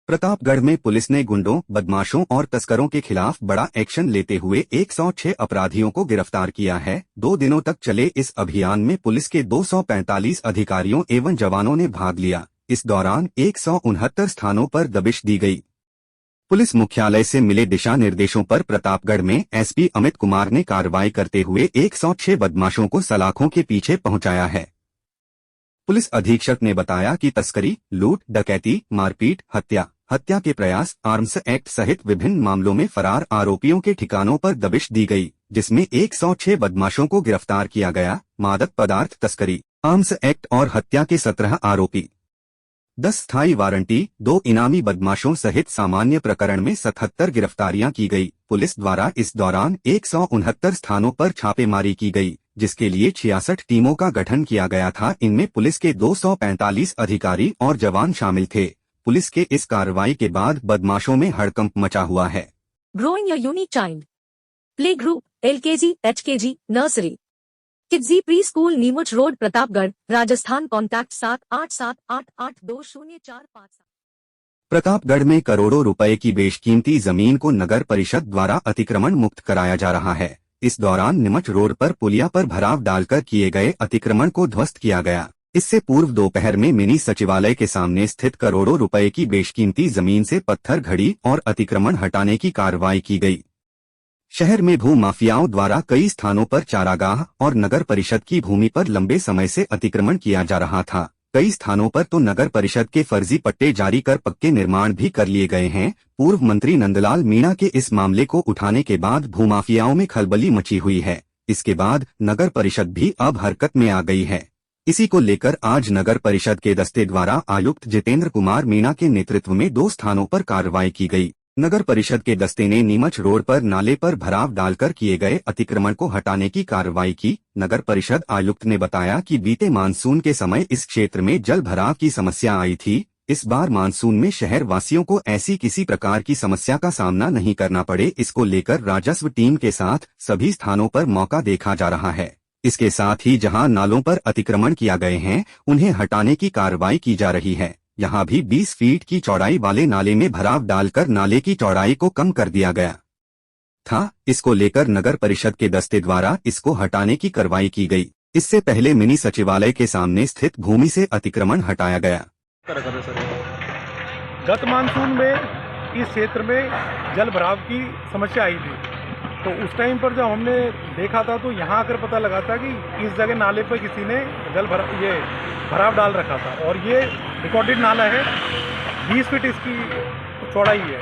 प्रतापगढ़ में पुलिस ने गुंडों, बदमाशों और तस्करों के खिलाफ बड़ा एक्शन लेते हुए 106 अपराधियों को गिरफ्तार किया है। 2 दिनों तक चले इस अभियान में पुलिस के 245 अधिकारियों एवं जवानों ने भाग लिया। इस दौरान 169 स्थानों पर दबिश दी गई। पुलिस मुख्यालय से मिले दिशा निर्देशों पर प्रतापगढ़ में एसपी अमित कुमार ने कार्रवाई करते हुए 106 बदमाशों को सलाखों के पीछे पहुंचाया है। पुलिस अधीक्षक ने बताया कि तस्करी, लूट, डकैती, मारपीट, हत्या के प्रयास, आर्म्स एक्ट सहित विभिन्न मामलों में फरार आरोपियों के ठिकानों पर दबिश दी गई, जिसमें 106 बदमाशों को गिरफ्तार किया गया। मादक पदार्थ तस्करी, आर्म्स एक्ट और हत्या के 17 आरोपी, 10 स्थायी वारंटी, 2 इनामी बदमाशों सहित सामान्य प्रकरण में 77 गिरफ्तारियां की गई। पुलिस द्वारा इस दौरान 169 स्थानों पर छापेमारी की गई, जिसके लिए 66 टीमों का गठन किया गया था। इनमें पुलिस के 245 अधिकारी और जवान शामिल थे। पुलिस के इस कार्रवाई के बाद बदमाशों में हड़कंप मचा हुआ है। Growing a unique child. Play group, LKG, HKG, Nursery. Kidsy Preschool, Neemuch road, Pratapgarh, Rajasthan. Contact 7878882045। Pratapgarh में करोड़ों रुपए की बेशकीमती जमीन को नगर परिषद द्वारा अतिक्रमण मुक्त कराया जा रहा है। इस दौरान नीमुच रोड पर पुलिया पर भराव डालकर किए गए अतिक्रमण को ध्वस्त किया गया। इससे पूर्व दोपहर में मिनी सचिवालय के सामने स्थित करोड़ों रुपए की बेशकीमती जमीन से पत्थर घड़ी और अतिक्रमण हटाने की कार्रवाई की गई। शहर में भू माफियाओं द्वारा कई स्थानों पर चारागाह और नगर परिषद की भूमि पर लंबे समय से अतिक्रमण किया जा रहा था। कई स्थानों पर तो नगर परिषद के फर्जी पट्टे जारी कर पक्के निर्माण भी कर लिए गए हैं। पूर्व मंत्री नंदलाल मीणा के इस मामले को उठाने के बाद भूमाफियाओं में खलबली मची हुई है। इसके बाद नगर परिषद भी अब हरकत में आ गई है। इसी को लेकर आज नगर परिषद के दस्ते द्वारा आयुक्त जितेंद्र कुमार मीणा के नेतृत्व में 2 स्थानों पर कार्रवाई की गई। नगर परिषद के दस्ते ने नीमुच रोड पर नाले पर भराव डालकर किए गए अतिक्रमण को हटाने की कार्रवाई की। नगर परिषद आयुक्त ने बताया कि बीते मानसून के समय इस क्षेत्र में जल भराव की समस्या आई थी। इस बार मानसून में शहर वासियों को ऐसी किसी प्रकार की समस्या का सामना नहीं करना पड़े, इसको लेकर राजस्व टीम के साथ सभी स्थानों पर मौका देखा जा रहा है। इसके साथ ही जहां नालों पर अतिक्रमण किया गए हैं उन्हें हटाने की कार्रवाई की जा रही है। यहां भी 20 फीट की चौड़ाई वाले नाले में भराव डालकर नाले की चौड़ाई को कम कर दिया गया था। इसको लेकर नगर परिषद के दस्ते द्वारा इसको हटाने की कार्रवाई की गई। इससे पहले मिनी सचिवालय के सामने स्थित भूमि से अतिक्रमण हटाया गया। गत मानसून में इस क्षेत्र में जल भराव की समस्या आई थी, तो उस टाइम पर जब हमने देखा था तो यहाँ आकर पता लगा था कि इस जगह नाले पर किसी ने भराव डाल रखा था और ये रिकॉर्डेड नाला है। 20 फीट इसकी चौड़ाई है।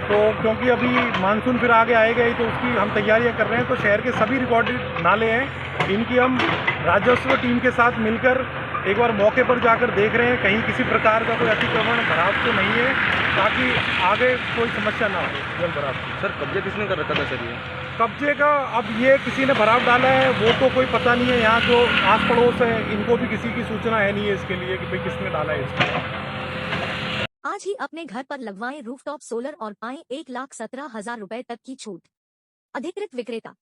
तो क्योंकि अभी मानसून फिर आगे आएगा ही, तो उसकी हम तैयारियां कर रहे हैं। तो शहर के सभी रिकॉर्डेड नाले हैं, इनकी हम राजस्व टीम के साथ मिलकर एक बार मौके पर जाकर देख रहे हैं कहीं किसी प्रकार का कोई अतिक्रमण भराव तो नहीं है, ताकि आगे कोई समस्या ना हो जल भराव की। सर कब्जे किसने कर रखा था सर? ये कब्जे का अब ये किसी ने भराव डाला है वो तो कोई पता नहीं है। यहाँ जो आस पड़ोस है इनको भी किसी की सूचना है नहीं है इसके लिए कि भाई किसने डाला है इसको। आज ही अपने घर पर लगवाएं रूफटॉप सोलर और पाएं 1,17,000 रुपए तक की छूट। अधिकृत विक्रेता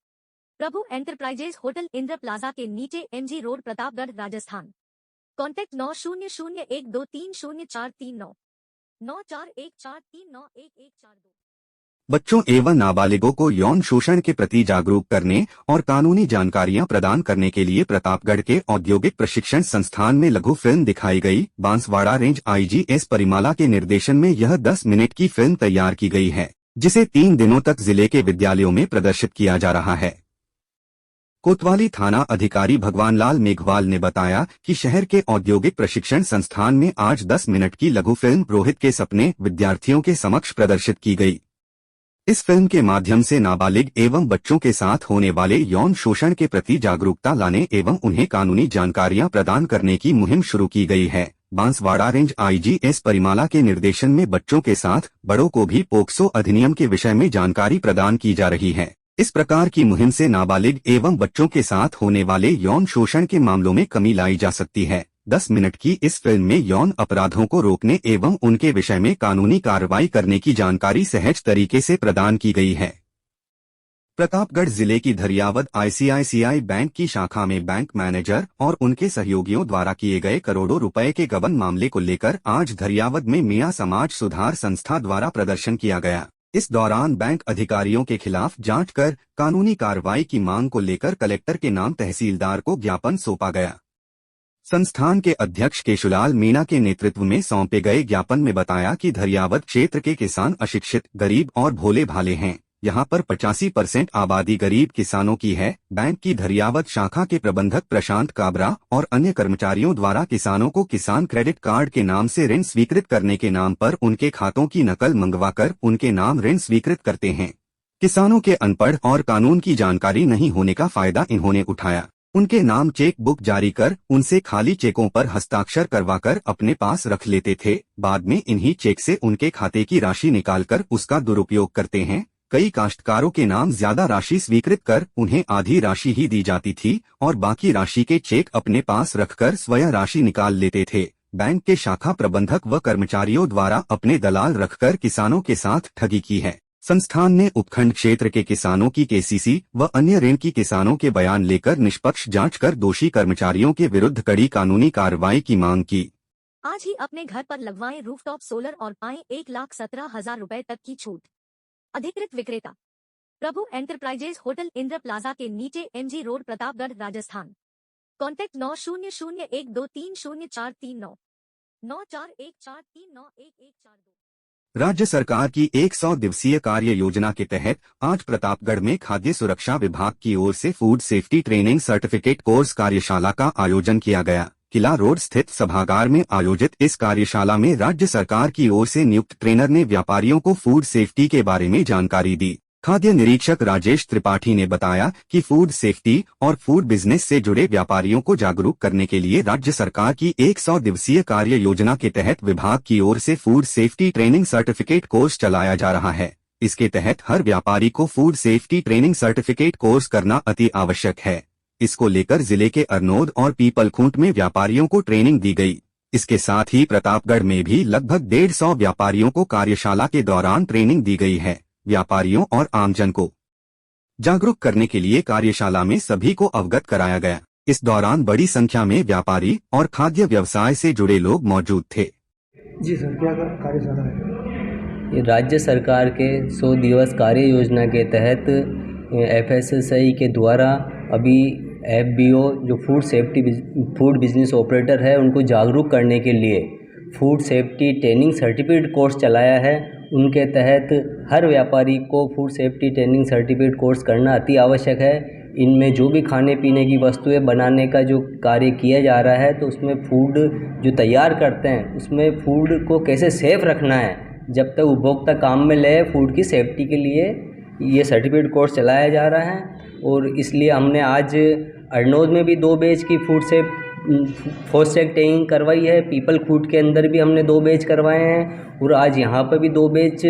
प्रभु एंटरप्राइजेज, होटल इंद्र प्लाजा के नीचे, MG road, Pratapgarh, Rajasthan. Contact 9001230439 9414391142। बच्चों एवं नाबालिगों को यौन शोषण के प्रति जागरूक करने और कानूनी जानकारियां प्रदान करने के लिए प्रतापगढ़ के औद्योगिक प्रशिक्षण संस्थान में लघु फिल्म दिखाई गई। Banswara range IG S Parimala के निर्देशन में यह 10 मिनट की फिल्म तैयार की गई है, जिसे 3 दिनों तक जिले के विद्यालयों में प्रदर्शित किया जा रहा है। कोतवाली थाना अधिकारी भगवानलाल मेघवाल ने बताया कि शहर के औद्योगिक प्रशिक्षण संस्थान में आज 10 मिनट की लघु फिल्म रोहित के सपने विद्यार्थियों के समक्ष प्रदर्शित की गई। इस फिल्म के माध्यम से नाबालिग एवं बच्चों के साथ होने वाले यौन शोषण के प्रति जागरूकता लाने एवं उन्हें कानूनी जानकारियां प्रदान करने की मुहिम शुरू की गई है। Banswara range IG S Parimala के निर्देशन में बच्चों के साथ बड़ों को भी पोक्सो अधिनियम के विषय में जानकारी प्रदान की जा रही है। इस प्रकार की मुहिम से नाबालिग एवं बच्चों के साथ होने वाले यौन शोषण के मामलों में कमी लाई जा सकती है। 10 मिनट की इस फिल्म में यौन अपराधों को रोकने एवं उनके विषय में कानूनी कार्रवाई करने की जानकारी सहज तरीके से प्रदान की गई है। प्रतापगढ़ जिले की धरियावद आईसीआईसीआई बैंक की शाखा में बैंक मैनेजर और उनके सहयोगियों द्वारा किए गए करोड़ों रुपए के गबन मामले को लेकर आज धरियावद में मियां समाज सुधार संस्था द्वारा प्रदर्शन किया गया। इस दौरान बैंक अधिकारियों के खिलाफ जांच कर कानूनी कार्रवाई की मांग को लेकर कलेक्टर के नाम तहसीलदार को ज्ञापन सौंपा गया। संस्थान के अध्यक्ष केशुलाल मीणा के नेतृत्व में सौंपे गए ज्ञापन में बताया कि धरियावद क्षेत्र के किसान अशिक्षित, गरीब और भोले भाले हैं। यहाँ पर 85% आबादी गरीब किसानों की है। बैंक की धरियावद शाखा के प्रबंधक प्रशांत काबरा और अन्य कर्मचारियों द्वारा किसानों को किसान क्रेडिट कार्ड के नाम से ऋण स्वीकृत करने के नाम पर उनके खातों की नकल मंगवाकर उनके नाम ऋण स्वीकृत करते हैं। किसानों के अनपढ़ और कानून की जानकारी नहीं होने का फायदा इन्होंने उठाया। उनके नाम चेक बुक जारी कर उनसे खाली चेकों पर हस्ताक्षर करवाकर अपने पास रख लेते थे। बाद में इन्हीं चेक से उनके खाते की राशि निकालकर उसका दुरुपयोग करते हैं। कई काश्तकारों के नाम ज्यादा राशि स्वीकृत कर उन्हें आधी राशि ही दी जाती थी और बाकी राशि के चेक अपने पास रखकर स्वयं राशि निकाल लेते थे। बैंक के शाखा प्रबंधक व कर्मचारियों द्वारा अपने दलाल रखकर किसानों के साथ ठगी की है। संस्थान ने उपखंड क्षेत्र के किसानों की केसीसी व अन्य ऋण की किसानों के बयान लेकर निष्पक्ष जांच कर दोषी कर्मचारियों के विरुद्ध कड़ी कानूनी कार्रवाई की मांग की। आज ही अपने घर पर लगवाएं रूफटॉप सोलर और पाएं 1,17,000 रुपए तक की छूट। अधिकृत विक्रेता प्रभु एंटरप्राइजेज होटल इंद्र प्लाजा के नीचे MG road Pratapgarh Rajasthan. Contact 9001230439 9414391142। राज्य सरकार की 100 दिवसीय कार्य योजना के तहत आज प्रतापगढ़ में खाद्य सुरक्षा विभाग की ओर से food safety training certificate course कार्यशाला का आयोजन किया गया। किला रोड स्थित सभागार में आयोजित इस कार्यशाला में राज्य सरकार की ओर से नियुक्त ट्रेनर ने व्यापारियों को फूड सेफ्टी के बारे में जानकारी दी। खाद्य निरीक्षक राजेश त्रिपाठी ने बताया कि फूड सेफ्टी और फूड बिजनेस से जुड़े व्यापारियों को जागरूक करने के लिए राज्य सरकार की 100 दिवसीय कार्य योजना के तहत विभाग की ओर से food safety training certificate course चलाया जा रहा है। इसके तहत हर व्यापारी को food safety training certificate course करना अति आवश्यक है। इसको लेकर जिले के अरनोद और पीपलखूंट में व्यापारियों को ट्रेनिंग दी गई। इसके साथ ही प्रतापगढ़ में भी लगभग 150 व्यापारियों को कार्यशाला के दौरान ट्रेनिंग दी गई है। व्यापारियों और आमजन को जागरूक करने के लिए कार्यशाला में सभी को अवगत कराया गया। इस दौरान बड़ी संख्या में व्यापारी और खाद्य व्यवसाय से जुड़े लोग मौजूद थे। जी सर, क्या कार्यशाला है? ये राज्य सरकार के 100 दिवस कार्य योजना के तहत FSSAI के द्वारा अभी FBO जो फूड बिजनेस ऑपरेटर है उनको जागरूक करने के लिए food safety training certificate course चलाया है। उनके तहत हर व्यापारी को food safety training certificate course करना अति आवश्यक है। इनमें जो भी खाने पीने की वस्तुएं बनाने का जो कार्य किया जा रहा है तो उसमें फूड जो तैयार करते हैं उसमें फूड को कैसे सेफ रखना है, जब तक उपभोक्ता काम में ले फूड की सेफ्टी के लिए ये सर्टिफिकेट कोर्स चलाया जा रहा है। और इसलिए हमने आज अरनोद में भी 2 बैच की फूड सेफ्टी ट्रेनिंग करवाई है। पीपलखूंट के अंदर भी हमने 2 बैच करवाए हैं और आज यहाँ पर भी 2 बैच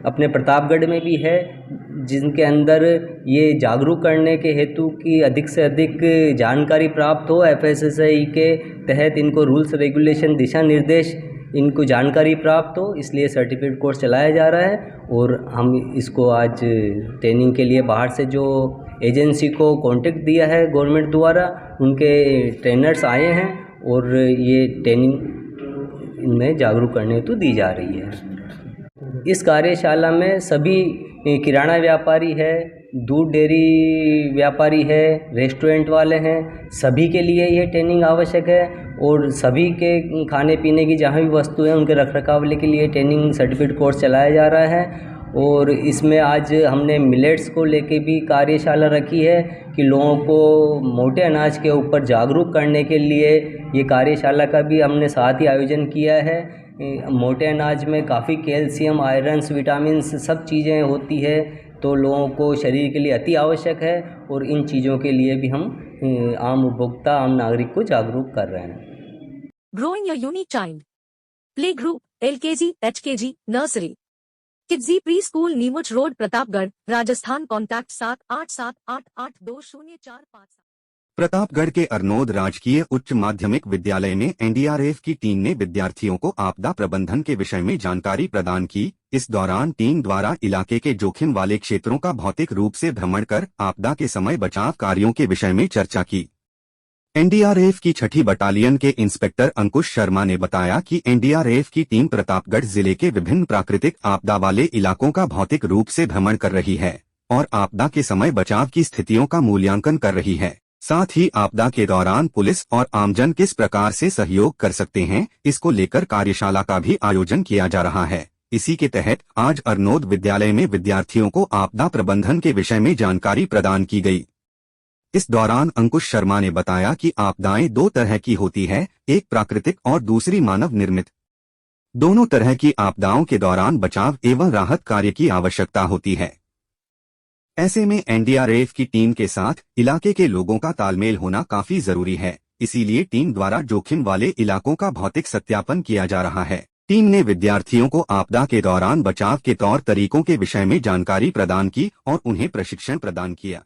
अपने प्रतापगढ़ में भी है, जिनके अंदर ये जागरूक करने के हेतु कि अधिक से अधिक जानकारी प्राप्त हो। FSSAI के तहत इनको रूल्स रेगुलेशन दिशा निर्देश इनको जानकारी प्राप्त हो, इसलिए सर्टिफिकेट कोर्स चलाया जा रहा है। और हम इसको आज ट्रेनिंग के लिए बाहर से जो एजेंसी को कॉन्टेक्ट दिया है गवर्नमेंट द्वारा, उनके ट्रेनर्स आए हैं और ये ट्रेनिंग इनमें जागरूक करने हेतु दी जा रही है। इस कार्यशाला में सभी किराना व्यापारी है, दूध डेयरी व्यापारी है, रेस्टोरेंट वाले हैं, सभी के लिए ये ट्रेनिंग आवश्यक है। और सभी के खाने पीने की जहाँ भी वस्तु है उनके रखरखाव के लिए ट्रेनिंग सर्टिफिकेट कोर्स चलाया जा रहा है। और इसमें आज हमने मिलेट्स को लेके भी कार्यशाला रखी है कि लोगों को मोटे अनाज के ऊपर जागरूक करने के लिए ये कार्यशाला का भी हमने साथ ही आयोजन किया है। मोटे अनाज में काफ़ी कैल्शियम, आयरन्स, विटामिन्स सब चीज़ें होती है, तो लोगों को शरीर के लिए अति आवश्यक है। और इन चीज़ों के लिए भी हम आम उपभोक्ता, आम नागरिक को जागरूक कर रहे हैं। Growing your unique child play group LKG, HKG, nursery, Kidzee pre school, Neemuch road, Pratapgarh, Rajasthan. Contact 7878882045। Pratapgarh के अरनोद राजकीय उच्च माध्यमिक विद्यालय में एनडीआरएफ की टीम ने विद्यार्थियों को आपदा प्रबंधन के विषय में जानकारी प्रदान की। इस दौरान टीम द्वारा इलाके के जोखिम वाले क्षेत्रों का भौतिक रूप से भ्रमण कर आपदा के समय बचाव कार्यों के विषय में चर्चा की। एनडीआरएफ की 6ठी बटालियन के इंस्पेक्टर अंकुश शर्मा ने बताया कि एनडीआरएफ की टीम प्रतापगढ़ जिले के विभिन्न प्राकृतिक आपदा वाले इलाकों का भौतिक रूप से भ्रमण कर रही है और आपदा के समय बचाव की स्थितियों का मूल्यांकन कर रही है। साथ ही आपदा के दौरान पुलिस और आमजन किस प्रकार से सहयोग कर सकते हैं, इसको लेकर कार्यशाला का भी आयोजन किया जा रहा है। इसी के तहत आज अरनोद विद्यालय में विद्यार्थियों को आपदा प्रबंधन के विषय में जानकारी प्रदान की गई। इस दौरान अंकुश शर्मा ने बताया कि आपदाएं 2 तरह की होती है, एक प्राकृतिक और दूसरी मानव निर्मित। दोनों तरह की आपदाओं के दौरान बचाव एवं राहत कार्य की आवश्यकता होती है। ऐसे में एनडीआरएफ की टीम के साथ इलाके के लोगों का तालमेल होना काफी जरूरी है। इसीलिए टीम द्वारा जोखिम वाले इलाकों का भौतिक सत्यापन किया जा रहा है। टीम ने विद्यार्थियों को आपदा के दौरान बचाव के तौर तरीकों के विषय में जानकारी प्रदान की और उन्हें प्रशिक्षण प्रदान किया।